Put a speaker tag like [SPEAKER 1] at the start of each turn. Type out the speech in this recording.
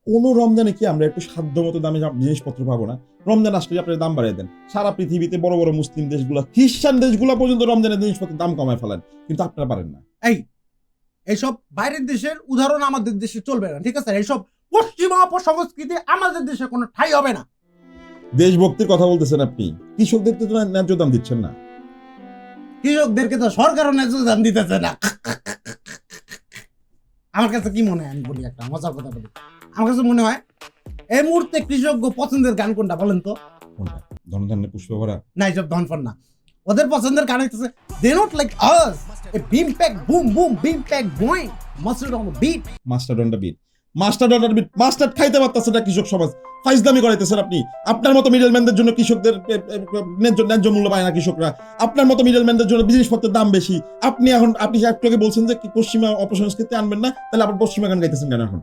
[SPEAKER 1] কোনো রমজানে কি আমরা একটু সাধ্য মতো দামে জিনিসপত্র পাবো না? রমজান আসলে আপনার দাম বাড়িয়ে দেন। সারা পৃথিবীতে বড় বড় মুসলিম দেশগুলো, খ্রিস্টান দেশগুলো পর্যন্ত রমজানের জিনিসপত্রের দাম কমায় ফেলেন, কিন্তু আপনারা পারেন না।
[SPEAKER 2] এইসব বাইরের দেশের উদাহরণ আমাদের দেশে চলবে না, ঠিক আছে? এইসব পশ্চিমা অপসংস্কৃতি আমাদের দেশে কোনো ঠাঁই হবে না।
[SPEAKER 1] দেশভক্তির কথা বলতেছেন আপনি, কৃষকদেরকে তো ন্যায্য দাম দিচ্ছেন না।
[SPEAKER 2] কৃষকদেরকে তো সরকারও ন্যায্য দাম দিতেছে না। আমার কাছে কি মনে হয়, আমি বলি একটা মজার কথা বলি। আমার কাছে মনে হয় এই মুহূর্তে কৃষক পছন্দের গান কোনটা বলেন তো?
[SPEAKER 1] কোনটা? ধনধান্যে পুষ্প ভরা?
[SPEAKER 2] না, এইসব ধনফন না। ওদের পছন্দের গান হচ্ছে they not like us, a beam pack boom boom beam pack going mustard on the beat.
[SPEAKER 1] Mustard on the beat, mustard on the beat. Mustard খাইতে পারতেছে না কৃষক সমাজ, ফাইজলামি করাইতেছেন আপনি। আপনার মতো মিডলম্যানদের জন্য কৃষকদের ন্যায্য মূল্য পায় না কৃষকরা। আপনার মতো মিডলম্যানদের জন্য জিনিসপত্রের দাম বেশি। আপনি একটু আগে বলছেন যে পশ্চিমা অপসংস্কৃতি আনবেন না, তাহলে আবার পশ্চিমা গান গাইতেছেন কেন এখন?